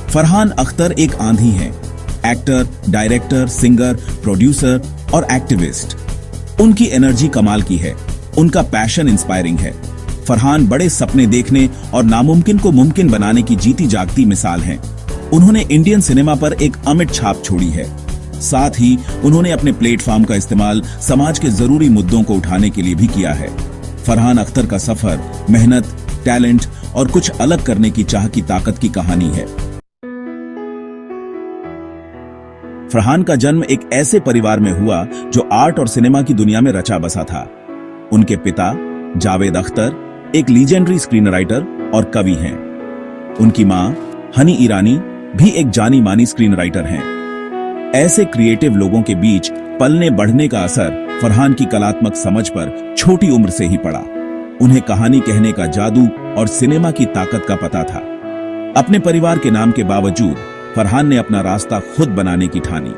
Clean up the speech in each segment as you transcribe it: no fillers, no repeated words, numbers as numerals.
फरहान अख्तर एक आंधी हैं, एक्टर, डायरेक्टर, सिंगर, प्रोड्यूसर और एक्टिविस्ट। उनकी एनर्जी कमाल की है, उनका पैशन इंस्पायरिंग है। फरहान बड़े सपने देखने और नामुमकिन को मुमकिन बनाने की जीती जागती मिसाल हैं। उन्होंने इंडियन सिनेमा पर एक अमिट छाप छोड़ी है। साथ ही उन्होंने अपने प्लेटफॉर्म का इस्तेमाल समाज के जरूरी मुद्दों को उठाने के लिए भी किया है। फरहान अख्तर का सफर मेहनत, टैलेंट और कुछ अलग करने की चाह की ताकत की कहानी है। फरहान का जन्म एक ऐसे परिवार में हुआ जो आर्ट और सिनेमा की दुनिया में रचा बसा था। उनके पिता जावेद अख्तर एक लीजेंडरी स्क्रीन राइटर और कवि हैं। उनकी मां हनी ईरानी भी एक जानी मानी स्क्रीन राइटर हैं। ऐसे क्रिएटिव लोगों के बीच पलने बढ़ने का असर फरहान की कलात्मक समझ पर छोटी उम्र से ही पड़ा। उन्हें कहानी कहने का जादू और सिनेमा की ताकत का पता था। अपने परिवार के नाम के बावजूद फरहान ने अपना रास्ता खुद बनाने की ठानी।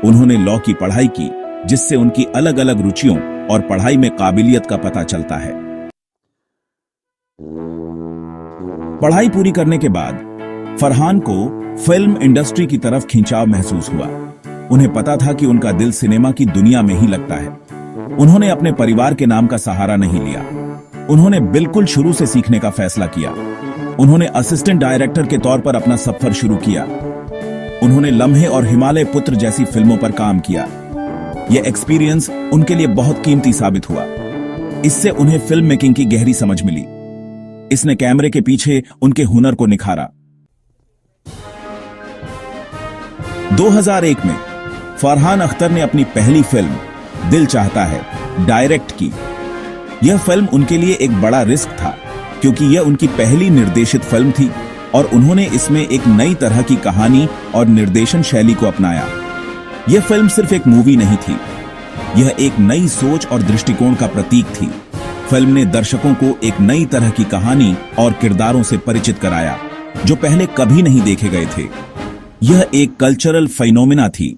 उन्होंने लॉ की पढ़ाई की, जिससे उनकी अलग अलग रुचियों और पढ़ाई में काबिलियत का पता चलता है। पढ़ाई पूरी करने के बाद फरहान को फिल्म इंडस्ट्री की तरफ खिंचाव महसूस हुआ। उन्हें पता था कि उनका दिल सिनेमा की दुनिया में ही लगता है। उन्होंने अपने परिवार के नाम का सहारा नहीं लिया। उन्होंने बिल्कुल शुरू से सीखने का फैसला किया। उन्होंने असिस्टेंट डायरेक्टर के तौर पर अपना सफर शुरू किया। उन्होंने लम्हे और हिमालय पुत्र जैसी फिल्मों पर काम किया। यह एक्सपीरियंस उनके लिए बहुत कीमती साबित हुआ। इससे उन्हें फिल्म मेकिंग की गहरी समझ मिली। इसने कैमरे के पीछे उनके हुनर को निखारा। 2001 में फरहान अख्तर ने अपनी पहली फिल्म दिल चाहता है डायरेक्ट की। यह फिल्म उनके लिए एक बड़ा रिस्क था, क्योंकि यह उनकी पहली निर्देशित फिल्म थी और उन्होंने इसमें एक नई तरह की कहानी और निर्देशन शैली को अपनाया। यह फिल्म सिर्फ एक मूवी नहीं थी, यह एक नई सोच और दृष्टिकोण का प्रतीक थी। फिल्म ने दर्शकों को एक नई तरह की कहानी और किरदारों से परिचित कराया, जो पहले कभी नहीं देखे गए थे। यह एक कल्चरल फिनोमिना थी।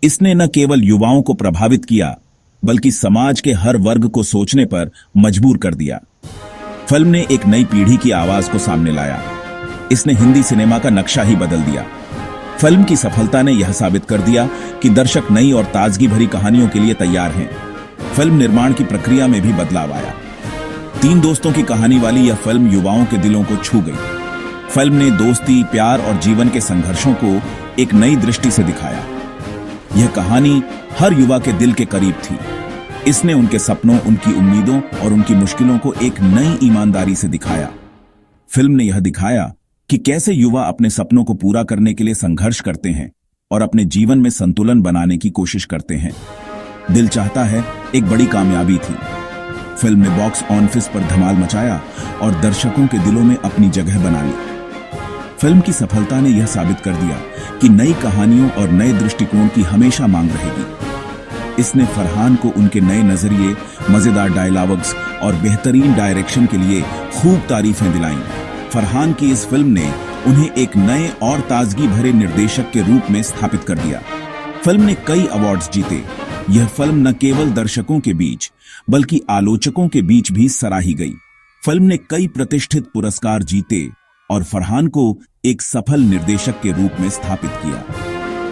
इसने न केवल युवाओं को प्रभावित किया, बल्कि समाज के हर वर्ग को सोचने पर मजबूर कर दिया। फिल्म ने एक नई पीढ़ी की आवाज को सामने लाया। इसने हिंदी सिनेमा का नक्शा ही बदल दिया। फिल्म की सफलता ने यह साबित कर दिया कि दर्शक नई और ताजगी भरी कहानियों के लिए तैयार हैं। फिल्म निर्माण की प्रक्रिया में भी बदलाव आया। 3 दोस्तों की कहानी वाली यह फिल्म युवाओं के दिलों को छू गई। फिल्म ने दोस्ती, प्यार और जीवन के संघर्षों को एक नई दृष्टि से दिखाया। यह कहानी हर युवा के दिल के करीब थी। इसने उनके सपनों, उनकी उम्मीदों और उनकी मुश्किलों को एक नई ईमानदारी से दिखाया। फिल्म ने यह दिखाया कि कैसे युवा अपने सपनों को पूरा करने के लिए संघर्ष करते हैं और अपने जीवन में संतुलन बनाने की कोशिश करते हैं। दिल चाहता है एक बड़ी कामयाबी थी। फिल्म ने बॉक्स ऑफिस पर धमाल मचाया और दर्शकों के दिलों में अपनी जगह बना ली। फिल्म की सफलता ने यह साबित कर दिया कि नई कहानियों और नए दृष्टिकोण की हमेशा मांग रहेगी। इसने फरहान को उनके नए नजरिए, मजेदार डायलॉग्स और बेहतरीन डायरेक्शन के लिए खूब तारीफें दिलाईं। फरहान की इस फिल्म ने उन्हें एक नए और ताजगी भरे निर्देशक के रूप में स्थापित कर दिया। फिल्म ने कई अवार्ड्स जीते। यह फिल्म न केवल दर्शकों के बीच, बल्कि आलोचकों के बीच भी सराही गई। फिल्म ने कई प्रतिष्ठित पुरस्कार जीते और फरहान को एक सफल निर्देशक के रूप में स्थापित किया।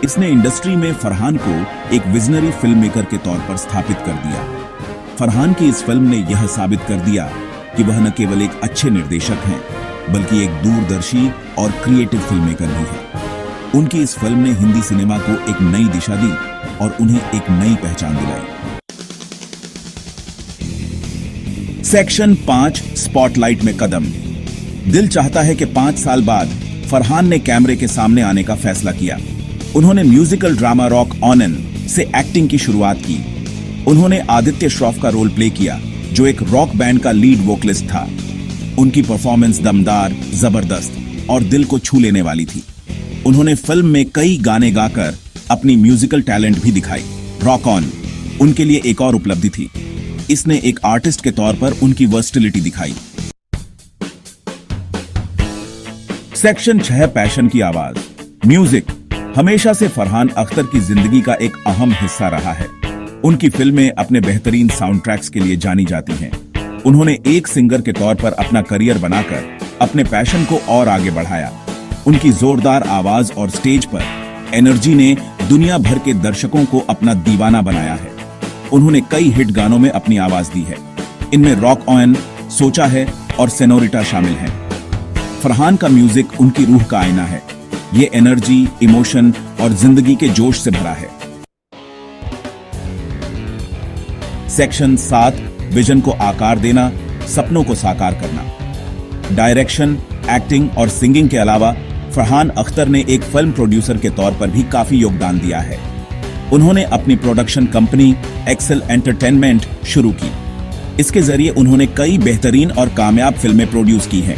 इसने इंडस्ट्री में फरहान को एक विजनरी फिल्म मेकर के तौर पर स्थापित कर दिया। फरहान की इस फिल्म ने यह साबित कर दिया कि वह न केवल एक अच्छे निर्देशक हैं, बल्कि एक दूरदर्शी और क्रिएटिव फिल्म मेकर भी हैं। उनकी इस फिल्म ने हिंदी सिनेमा को एक नई दिशा दी और उन्हें एक नई पहचान दिलाई। सेक्शन 5 स्पॉटलाइट में कदम। दिल चाहता है कि 5 साल बाद फरहान ने कैमरे के सामने आने का फैसला किया। उन्होंने musical drama rock on an से एक्टिंग की शुरुआत की। उन्होंने आदित्य श्रॉफ का रोल प्ले किया, जो एक रॉक बैंड का लीड वोकलिस्ट था। उनकी परफॉर्मेंस दमदार, जबरदस्त और दिल को छू लेने वाली थी। उन्होंने फिल्म में कई गाने गाकर अपनी म्यूजिकल टैलेंट भी दिखाई। रॉक ऑन उनके लिए एक और उपलब्धि थी। इसने एक आर्टिस्ट के तौर पर उनकी वर्सटिलिटी दिखाई। सेक्शन 6 पैशन की आवाज। म्यूजिक हमेशा से फरहान अख्तर की जिंदगी का एक अहम हिस्सा रहा है। उनकी फिल्में अपने बेहतरीन साउंड ट्रैक्स के लिए जानी जाती हैं। उन्होंने एक सिंगर के तौर पर अपना करियर बनाकर अपने पैशन को और आगे बढ़ाया। उनकी जोरदार आवाज और स्टेज पर एनर्जी ने दुनिया भर के दर्शकों को अपना दीवाना बनाया है। उन्होंने कई हिट गानों में अपनी आवाज दी है। इनमें रॉक ऑन, सोचा है और सेनोरिटा शामिल हैं। फरहान का म्यूजिक उनकी रूह का आईना है। ये एनर्जी, इमोशन और जिंदगी के जोश से भरा है। सेक्शन 7, विजन को आकार देना, सपनों को साकार करना। डायरेक्शन, एक्टिंग और सिंगिंग के अलावा फरहान अख्तर ने एक फिल्म प्रोड्यूसर के तौर पर भी काफी योगदान दिया है। उन्होंने अपनी प्रोडक्शन कंपनी एक्सेल एंटरटेनमेंट शुरू की। इसके जरिए उन्होंने कई बेहतरीन और कामयाब फिल्में प्रोड्यूस की हैं।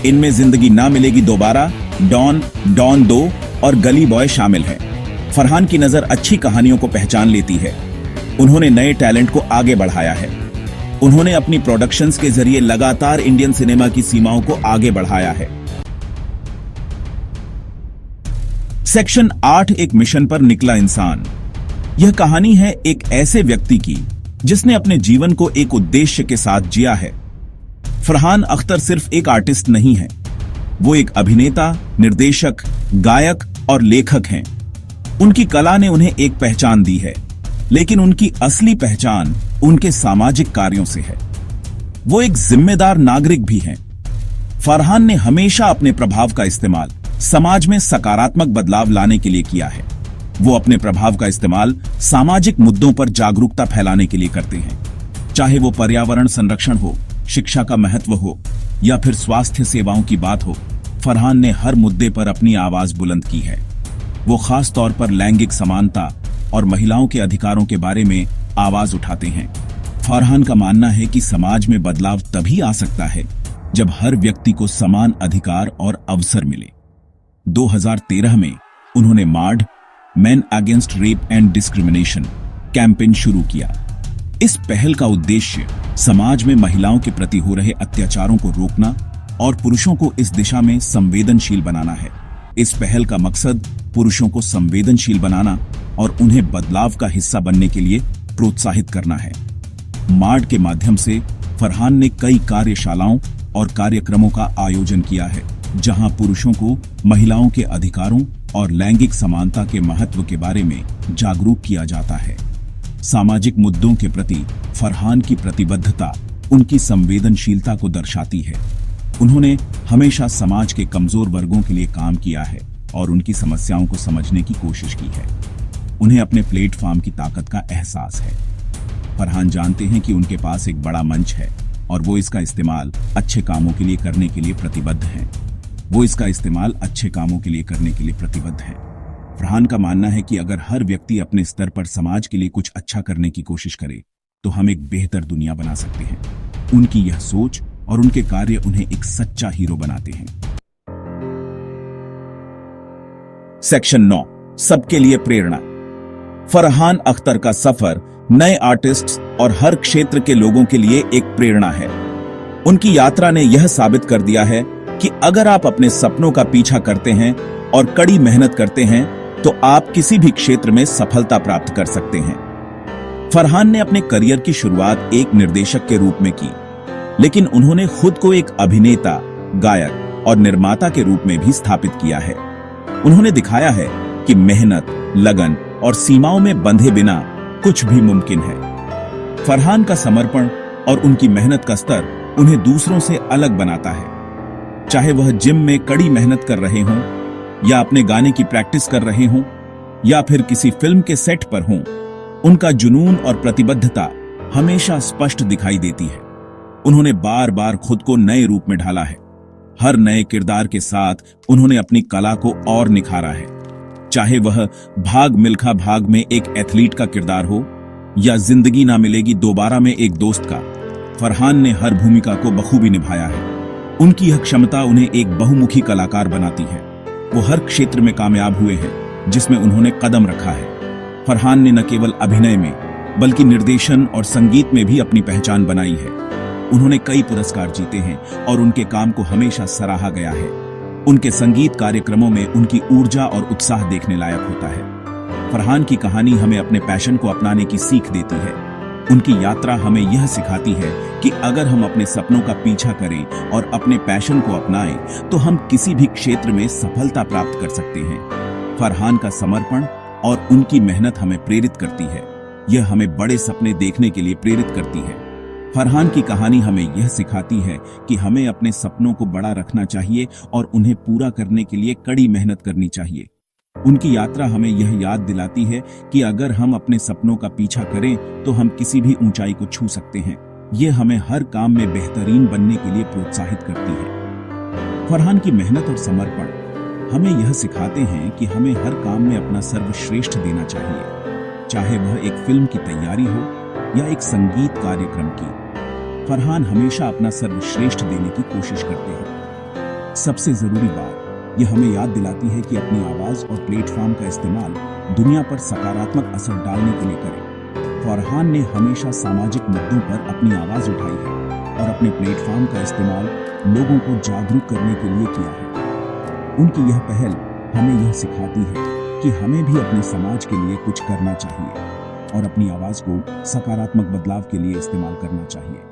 इनमें जिंदगी ना मिलेगी दोबारा, डॉन, डॉन 2 और गली बॉय शामिल हैं। फरहान की नजर अच्छी कहानियों को पहचान लेती है। उन्होंने नए टैलेंट को आगे बढ़ाया है। उन्होंने अपनी प्रोडक्शंस के जरिए लगातार इंडियन सिनेमा की सीमाओं को आगे बढ़ाया है। सेक्शन 8, एक मिशन पर निकला इंसान। यह कहानी है एक ऐसे व्यक्ति की जिसने अपने जीवन को एक उद्देश्य के साथ जिया है। फरहान अख्तर सिर्फ एक आर्टिस्ट नहीं है, वो एक अभिनेता, निर्देशक, गायक और लेखक हैं। उनकी कला ने उन्हें एक पहचान दी है, लेकिन उनकी असली पहचान उनके सामाजिक कार्यों से है। वो एक जिम्मेदार नागरिक भी हैं। फरहान ने हमेशा अपने प्रभाव का इस्तेमाल समाज में सकारात्मक बदलाव लाने के लिए किया है। वो अपने प्रभाव का इस्तेमाल सामाजिक मुद्दों पर जागरूकता फैलाने के लिए करते हैं। चाहे वो पर्यावरण संरक्षण हो, शिक्षा का महत्व हो या फिर स्वास्थ्य सेवाओं की बात हो, फरहान ने हर मुद्दे पर अपनी आवाज बुलंद की है। वो खास तौर पर लैंगिक समानता और महिलाओं के अधिकारों के बारे में आवाज उठाते हैं। फरहान का मानना है कि समाज में बदलाव तभी आ सकता है जब हर व्यक्ति को समान अधिकार और अवसर मिले। 2013 में उन्होंने Mard, men against rape and discrimination campaign शुरू किया। इस पहल का उद्देश्य समाज में महिलाओं के प्रति हो रहे अत्याचारों को रोकना और पुरुषों को इस दिशा में संवेदनशील बनाना है। इस पहल का मकसद पुरुषों को संवेदनशील बनाना और उन्हें बदलाव का हिस्सा बनने के लिए प्रोत्साहित करना है। मार्ड के माध्यम से फरहान ने कई कार्यशालाओं और कार्यक्रमों का आयोजन किया है, जहां पुरुषों को महिलाओं के अधिकारों और लैंगिक समानता के महत्व के बारे में जागरूक किया जाता है। सामाजिक मुद्दों के प्रति फरहान की प्रतिबद्धता उनकी संवेदनशीलता को दर्शाती है। उन्होंने हमेशा समाज के कमजोर वर्गों के लिए काम किया है और उनकी समस्याओं को समझने की कोशिश की है। उन्हें अपने प्लेटफॉर्म की ताकत का एहसास है। फरहान जानते हैं कि उनके पास एक बड़ा मंच है और वो इसका इस्तेमाल अच्छे कामों के लिए करने के लिए प्रतिबद्ध हैं। फरहान का मानना है कि अगर हर व्यक्ति अपने स्तर पर समाज के लिए कुछ अच्छा करने की कोशिश करे तो हम एक बेहतर दुनिया बना सकते हैं। उनकी यह सोच और उनके कार्य उन्हें एक सच्चा हीरो बनाते हैं। सेक्शन 9, सबके लिए प्रेरणा। फरहान अख्तर का सफर नए आर्टिस्ट्स और हर क्षेत्र के लोगों के लिए एक प्रेरणा है। उनकी यात्रा ने यह साबित कर दिया है कि अगर आप अपने सपनों का पीछा करते हैं और कड़ी मेहनत करते हैं तो आप किसी भी क्षेत्र में सफलता प्राप्त कर सकते हैं। फरहान ने अपने करियर की शुरुआत एक निर्देशक के रूप में की, लेकिन उन्होंने खुद को एक अभिनेता, गायक और निर्माता के रूप में भी स्थापित किया है। उन्होंने दिखाया है कि मेहनत, लगन और सीमाओं में बंधे बिना कुछ भी मुमकिन है। फरहान का समर्पण और उनकी मेहनत का स्तर उन्हें दूसरों से अलग बनाता है। चाहे वह जिम में कड़ी मेहनत कर रहे हों या अपने गाने की प्रैक्टिस कर रहे हों या फिर किसी फिल्म के सेट पर हों, उनका जुनून और प्रतिबद्धता हमेशा स्पष्ट दिखाई देती है। उन्होंने बार बार खुद को नए रूप में ढाला है। हर नए किरदार के साथ उन्होंने अपनी कला को और निखारा है। चाहे वह भाग मिल्खा भाग में एक एथलीट का किरदार हो या जिंदगी ना मिलेगी दोबारा में एक दोस्त का, फरहान ने हर भूमिका को बखूबी निभाया है। उनकी यह क्षमता उन्हें एक बहुमुखी कलाकार बनाती है। वो हर क्षेत्र में कामयाब हुए हैं जिसमें उन्होंने कदम रखा है। फरहान ने न केवल अभिनय में बल्कि निर्देशन और संगीत में भी अपनी पहचान बनाई है। उन्होंने कई पुरस्कार जीते हैं और उनके काम को हमेशा सराहा गया है। उनके संगीत कार्यक्रमों में उनकी ऊर्जा और उत्साह देखने लायक होता है। फरहान की कहानी हमें अपने पैशन को अपनाने की सीख देती है। उनकी यात्रा हमें यह सिखाती है कि अगर हम अपने सपनों का पीछा करें और अपने पैशन को अपनाएं तो हम किसी भी क्षेत्र में सफलता प्राप्त कर सकते हैं। फरहान का समर्पण और उनकी मेहनत हमें प्रेरित करती है। यह हमें बड़े सपने देखने के लिए प्रेरित करती है। फरहान की कहानी हमें यह सिखाती है कि हमें अपने सपनों को बड़ा रखना चाहिए और उन्हें पूरा करने के लिए कड़ी मेहनत करनी चाहिए। उनकी यात्रा हमें यह याद दिलाती है कि अगर हम अपने सपनों का पीछा करें तो हम किसी भी ऊंचाई को छू सकते हैं। यह हमें हर काम में बेहतरीन बनने के लिए प्रोत्साहित करती है। फरहान की मेहनत और समर्पण हमें यह सिखाते हैं कि हमें हर काम में अपना सर्वश्रेष्ठ देना चाहिए, चाहे वह एक फिल्म की तैयारी हो या एक संगीत कार्यक्रम की। फरहान हमेशा अपना सर्वश्रेष्ठ देने की कोशिश करते हैं। सबसे जरूरी बात यह हमें याद दिलाती है कि अपनी आवाज और प्लेटफॉर्म का इस्तेमाल दुनिया पर सकारात्मक असर डालने के लिए करें। फरहान ने हमेशा सामाजिक मुद्दों पर अपनी आवाज उठाई है और अपने प्लेटफॉर्म का इस्तेमाल लोगों को जागरूक करने के लिए किया है। उनकी यह पहल हमें यह सिखाती है कि हमें भी अपने समाज के लिए कुछ करना चाहिए और अपनी आवाज को सकारात्मक बदलाव के लिए इस्तेमाल करना चाहिए।